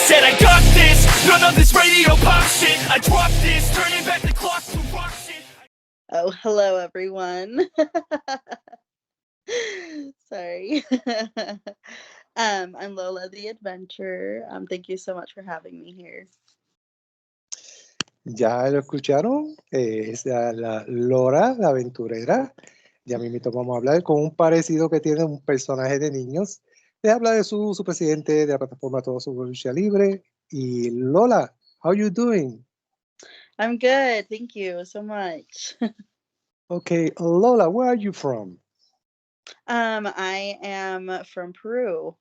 said I got this, none of this radio pop shit. I dropped this, turning back the clock to rock shit. Oh, hello everyone. Sorry. I'm Lola the Adventurer. Thank you so much for having me here. Ya lo escucharon, es la Lola, la aventurera. Ya mismito vamos a hablar con un parecido que tiene un personaje de niños. Le habla de su presidente de la plataforma Todo Sobre Lucha Libre. Y Lola, how you doing? I'm good. Thank you so much. Okay, Lola, where are you from? I am from Peru.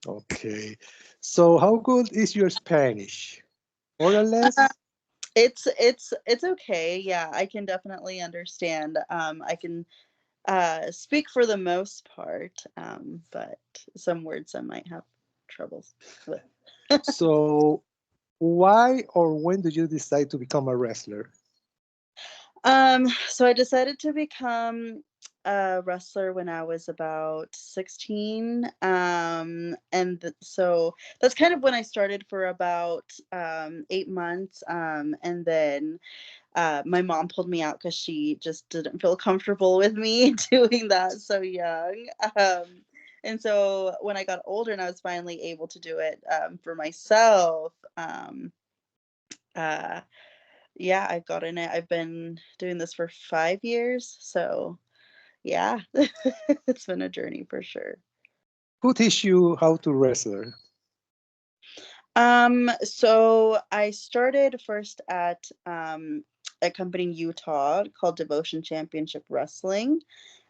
Okay, so how good is your Spanish? More or Uh, less? it's okay. Yeah, I can definitely understand. I can speak for the most part, but some words I might have troubles with. So why or when did you decide to become a wrestler? So I decided to become a wrestler when I was about 16. So that's kind of when I started for about 8 months. And then my mom pulled me out because she just didn't feel comfortable with me doing that so young. And so when I got older and I was finally able to do it for myself, uh, yeah, I got in it. I've been doing this for 5 years. So yeah, it's been a journey for sure. Who teach you how to wrestle? So I started first at a company in Utah called Devotion Championship Wrestling.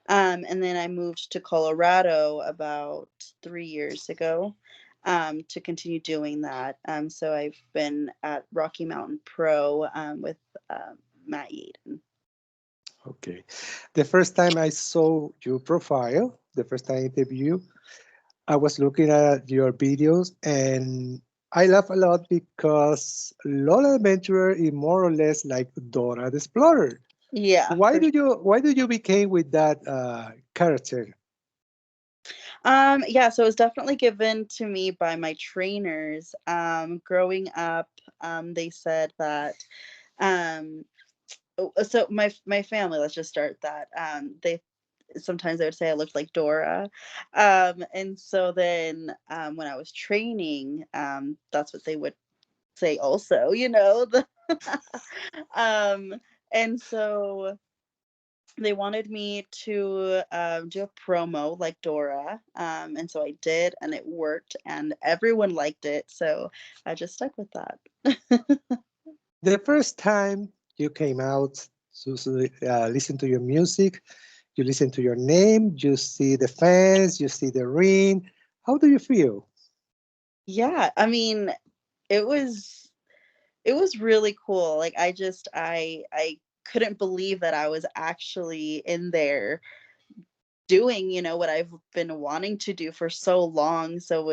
And then I moved to Colorado about 3 years ago to continue doing that. So I've been at Rocky Mountain Pro with Matt Yaden. Okay. The first time I saw your profile, the first time I interviewed you, I was looking at your videos and I laugh a lot because Lola Adventurer is more or less like Dora the Explorer. Yeah, Why for do you became with that character? Yeah, so it was definitely given to me by my trainers. Growing up, they said that um so my family, let's just start that. They sometimes they would say I looked like Dora. And so then when I was training, that's what they would say also, the um and so they wanted me to do a promo like Dora. And so I did, and it worked, and everyone liked it. So I just stuck with that. The first time you came out to listen to your music, you listen to your name, you see the fans, you see the ring. How do you feel? Yeah, I mean, it was it was really cool. Like I couldn't believe that I was actually in there doing, what I've been wanting to do for so long. So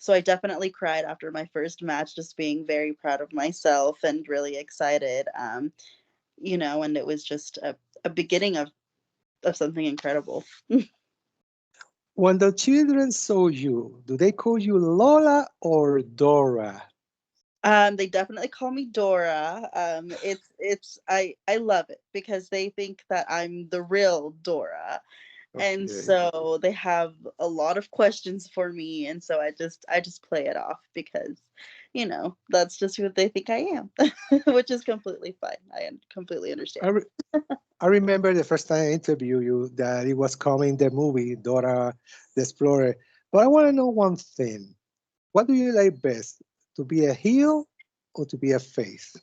I definitely cried after my first match, just being very proud of myself and really excited. And it was just a beginning of something incredible. When the children saw you, do they call you Lola or Dora? They definitely call me Dora. I love it because they think that I'm the real Dora. And Okay. so they have a lot of questions for me, and so I just play it off because that's just who they think I am. Which is completely fine. Completely I, understand. re- I remember the first time I interviewed you that it was coming the movie Dora the Explorer. But I want to know one thing. What do you like best? To be a heel or to be a face?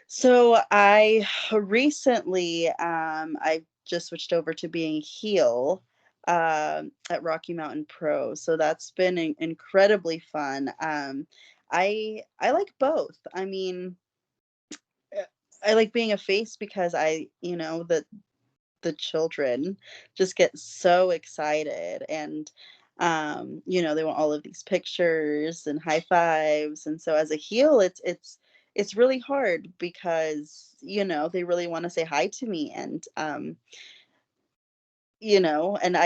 So I recently I just switched over to being heel at Rocky Mountain Pro. So that's been incredibly fun. I like both. I mean, uh, I like being a face because the children just get so excited, and they want all of these pictures and high fives. And so as a heel, it's really hard because they really want to say hi to me, and and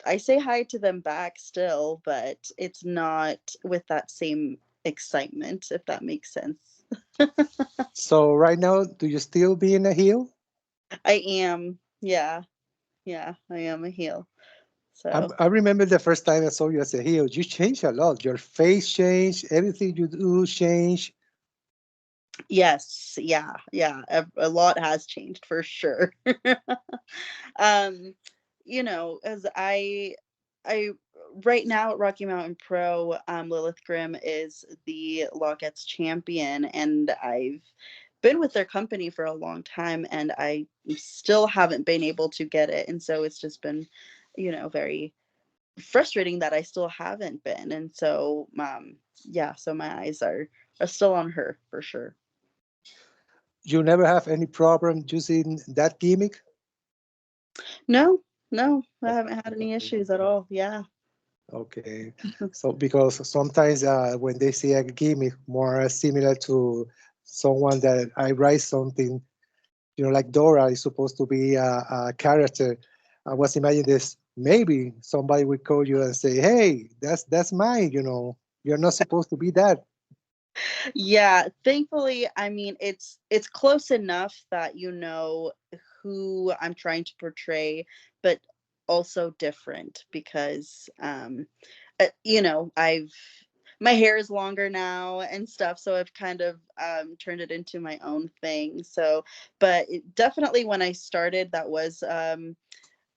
I say hi to them back still, but it's not with that same excitement, if that makes sense. So right now, do you still be in a heel? I am, yeah, yeah, I am a heel. So I remember the first time I saw you as a heel. You changed a lot. Your face changed. Everything you do changed. yes, yeah, yeah, a lot has changed for sure. um, as I right now at Rocky Mountain Pro, Lilith Grimm is the Lockettes champion, and I've been with their company for a long time, and I still haven't been able to get it, and so it's just been, very frustrating that I still haven't been, and so yeah, so my eyes are still on her for sure. You never have any problem using that gimmick? No, no, I haven't had any issues at all. Yeah. Okay. So because sometimes when they see a gimmick more similar to someone that I write something, like Dora is supposed to be a character. I was imagining this. Maybe somebody would call you and say, "Hey, that's mine." You're not supposed to be that. Yeah, thankfully, I mean, it's close enough that who I'm trying to portray, but also different because I've my hair is longer now and stuff, so I've kind of turned it into my own thing. So, but definitely when I started, that was uh,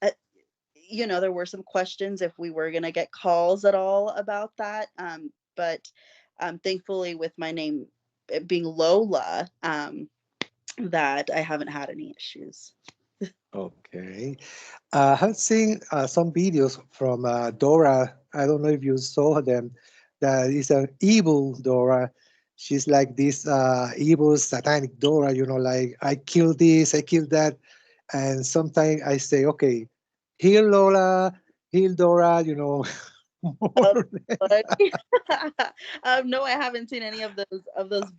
there were some questions if we were going to get calls at all about that. But thankfully, with my name being Lola, that I haven't had any issues. Okay. I have seen some videos from Dora. I don't know if you saw them. That is an evil Dora. She's like this evil satanic Dora, like I killed this, I killed that. And sometimes I say, okay, heal Lola, heal Dora, more Oh, or less. but no, I haven't seen any of those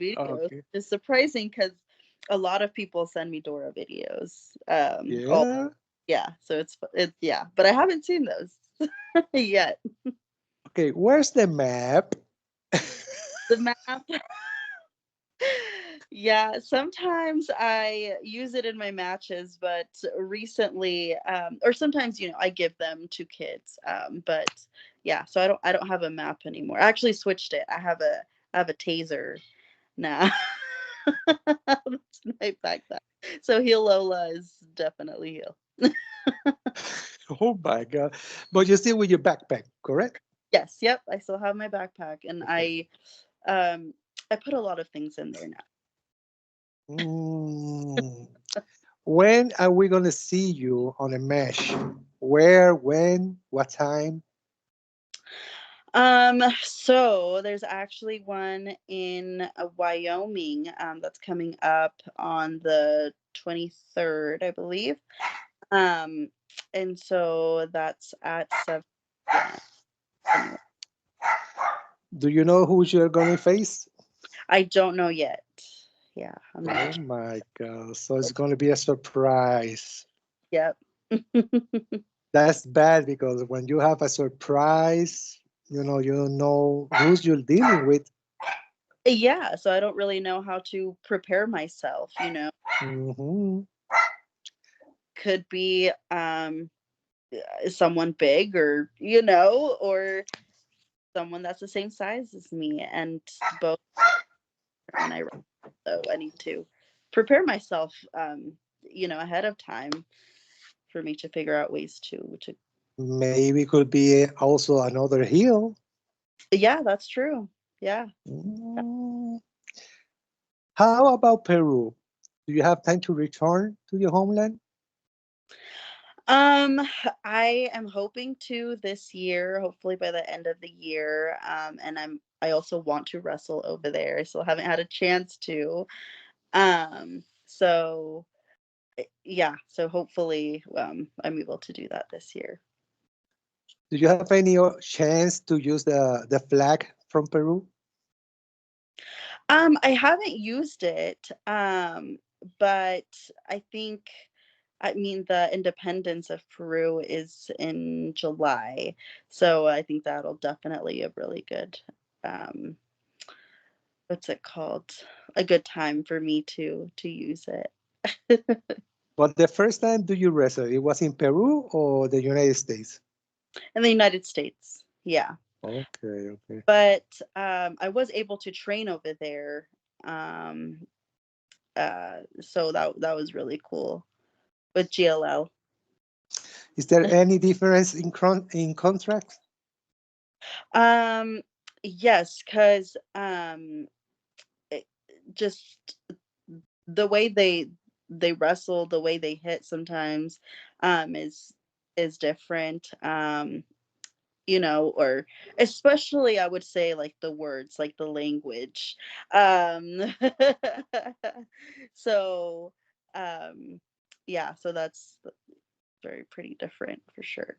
videos. Okay. It's surprising because a lot of people send me Dora videos. Yeah. Yeah, so it's yeah, but I haven't seen those yet. Okay, where's the map? The map. Yeah, sometimes I use it in my matches, but recently, or sometimes, I give them to kids. But yeah, so I don't have a map anymore. I actually switched it. I have a taser now. That's my backpack. So Heal Lola is definitely Heal. Oh my God. But you're still with your backpack, correct? Yes, yep. I still have my backpack, and Okay. um I put a lot of things in there now. Mm. When are we going to see you on a mesh? Where, when, what time? So there's actually one in Wyoming that's coming up on the 23rd, I believe. Um, and so that's at 7 p.m. Do you know who you're going to face? I don't know yet. Yeah, I'm Oh not. my God. So it's going to be a surprise. Yep. That's bad because when you have a surprise, you don't know who's you're dealing with. Yeah, so I don't really know how to prepare myself. Hmm. Could be someone big or someone that's the same size as me, and both when I run. So I need to prepare myself, ahead of time for me to figure out ways to. Maybe could be also another heel. Yeah, that's true. Yeah. Mm. How about Peru? Do you have time to return to your homeland? Um, I am hoping to this year, hopefully by the end of the year. And I also want to wrestle over there. I still haven't had a chance to. So yeah, so hopefully I'm able to do that this year. Do you have any chance to use the flag from Peru? I haven't used it, but I think I mean, the independence of Peru is in July, so I think that'll definitely a really good, um, what's it called? A good time for me to use it. But the first time do you wrestle, it was in Peru or the United States? In the United States, yeah. Okay, okay. But I was able to train over there, um, so that was really cool with GLL. Is there any difference in in contract? Um, yes, because it, just the way they wrestle, the way they hit sometimes, is different. Or especially I would say like the words, like the language. Um, so, um, yeah, so that's very pretty different for sure.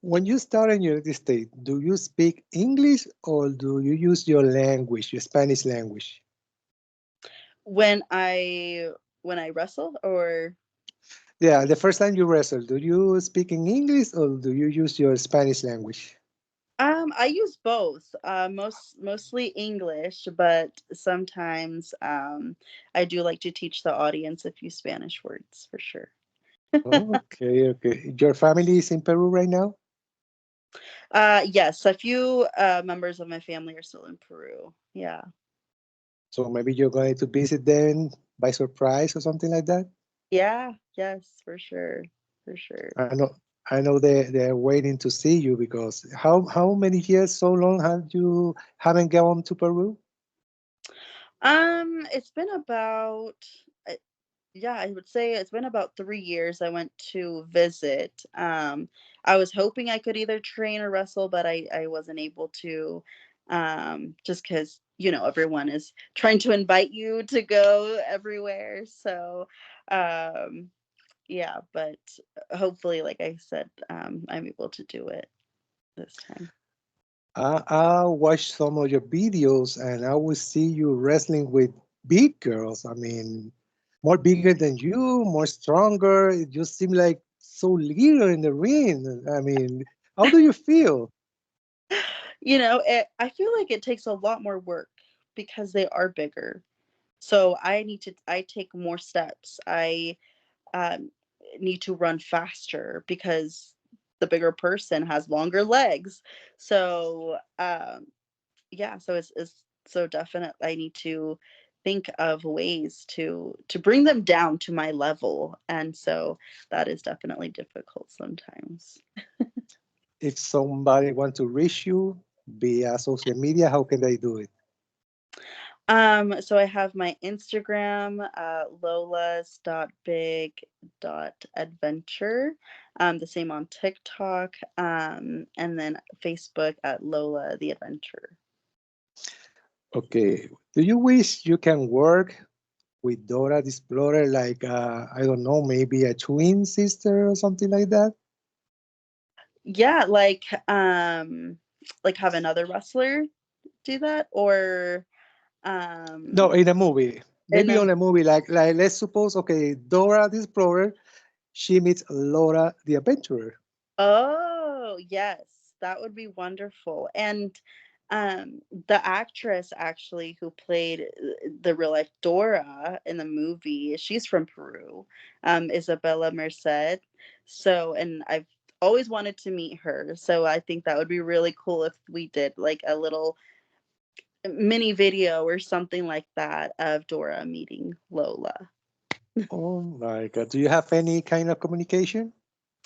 When you start in United States, do you speak English or do you use your language, your Spanish language? When I wrestle or Yeah, the first time you wrestle, do you speak in English or do you use your Spanish language? I use both. Mostly English, but sometimes I do like to teach the audience a few Spanish words for sure. Okay, okay. Your family is in Peru right now? Yes, a few members of my family are still in Peru. Yeah. So maybe you're going to visit them by surprise or something like that? Yeah, yes, for sure. For sure. I know they're waiting to see you because how many years so long have you haven't gone to Peru? It's been about uh, yeah, I would say it's been about 3 years I went to visit. I was hoping I could either train or wrestle, but I wasn't able to, just because, everyone is trying to invite you to go everywhere. So, um, yeah, but hopefully, like I said, I'm able to do it this time. I watched some of your videos and I would see you wrestling with big girls. I mean, more bigger than you, more stronger. It just seemed like so little in the ring. I mean, how do you feel? I feel like it takes a lot more work because they are bigger. So I take more steps. I um, need to run faster because the bigger person has longer legs. So yeah, so it's so definite. I need to think of ways to bring them down to my level, and so that is definitely difficult sometimes. If somebody want to reach you via social media, how can they do it? So I have my Instagram, lolas.big.adventure. The same on TikTok, and then Facebook at Lola the Adventure. Okay. Do you wish you can work with Dora the Explorer, like I don't know, maybe a twin sister or something like that? Yeah, like have another wrestler do that, or No, um in a movie. and Maybe then on a movie, like let's suppose, okay, Dora the Explorer, she meets Laura the Adventurer. oh yes, that would be wonderful. And the actress actually who played the real life Dora in the movie, she's from Peru, Isabella Merced. So, and I've always wanted to meet her, so I think that would be really cool if we did like a little mini video or something like that of Dora meeting Lola. Oh my God. Do you have any kind of communication?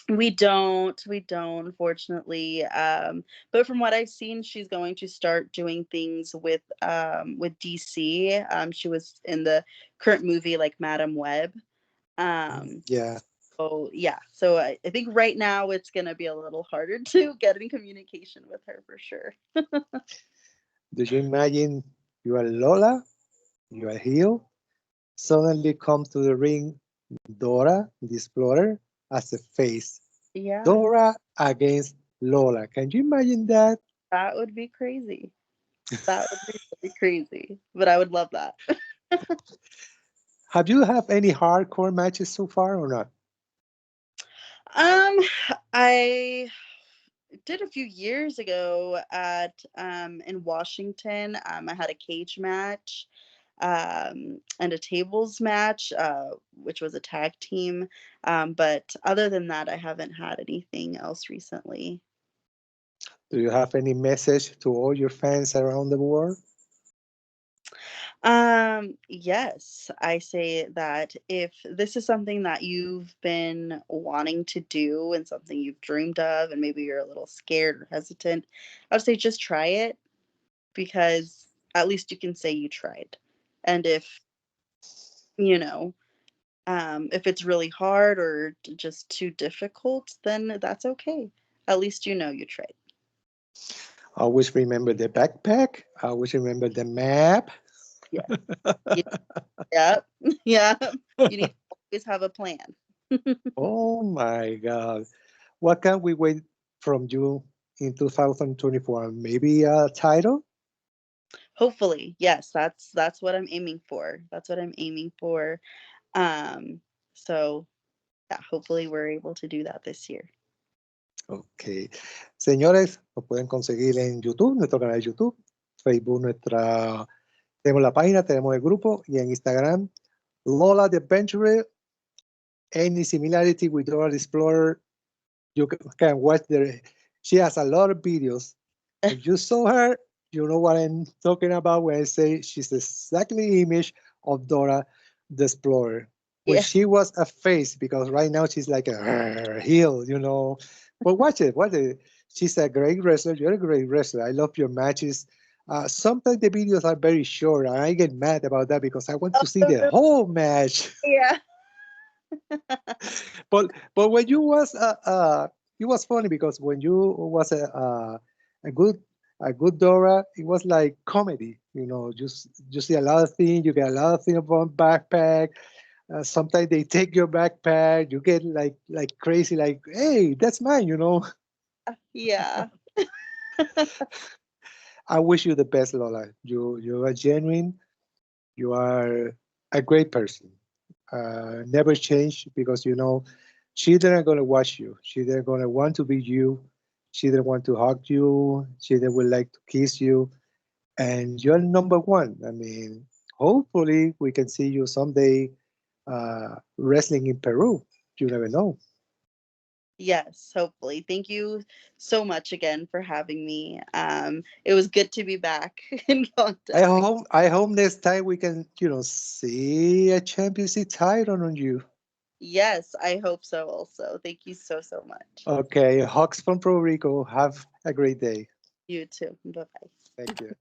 We don't, unfortunately. But from what I've seen, she's going to start doing things with DC. She was in the current movie like Madam Web. Um, Yeah. so yeah, so I think right now it's gonna be a little harder to get in communication with her for sure. Do you imagine you are Lola, you are heel, suddenly comes to the ring Dora the Explorer as a face. Yeah, Dora against Lola. Can you imagine that? that would be crazy. That would be really crazy, but I would love that. Have you have any hardcore matches so far or not? Um, I did a few years ago at in Washington. I had a cage match and a tables match, which was a tag team. But other than that, I haven't had anything else recently. Do you have any message to all your fans around the world? Yes, I say that if this is something that you've been wanting to do and something you've dreamed of, and maybe you're a little scared or hesitant, I would say just try it because at least you can say you tried. And if, you know, if it's really hard or just too difficult, then that's okay. At least you know you tried. Always remember the backpack. Always remember the map. Yeah. Yeah. Yeah. You need to always have a plan. Oh my God. What can we wait from you in 2024? Maybe a title? Hopefully, yes, that's what I'm aiming for. That's what I'm aiming for. Um, so yeah, hopefully we're able to do that this year. Ok. Señores, nos pueden conseguir en YouTube, nuestro canal de YouTube, Facebook, tenemos la página, tenemos el grupo y en Instagram, Lola the Adventurer. Any similarity with Dora the Explorer, you can watch there. She has a lot of videos. If you saw her, you know what I'm talking about when I say she's exactly the image of Dora the Explorer. When Yeah. she was a face, because right now she's like a heel, you know. But watch it, watch it. She's a great wrestler. You're a great wrestler. I love your matches. Sometimes the videos are very short, and I get mad about that because I want to see the whole match. Yeah. But when you was it was funny because when you was a good Dora, it was like comedy. You know, just you see a lot of things. You get a lot of things from backpack. Sometimes they take your backpack. You get like crazy. Like, hey, that's mine. You know. Yeah. I wish you the best, Lola. You are genuine. You are a great person. Never change because you know children are gonna watch you. Children are gonna want to be you. Children want to hug you. Children would like to kiss you, and you're number one. I mean, hopefully we can see you someday wrestling in Peru. You never know. Yes, hopefully. Thank you so much again for having me. It was good to be back in contact. I hope next time we can see a championship title on you. Yes, I hope so also. Thank you so, so much. Okay, Hawks from Puerto Rico. Have a great day. You too. Bye bye. Thank you.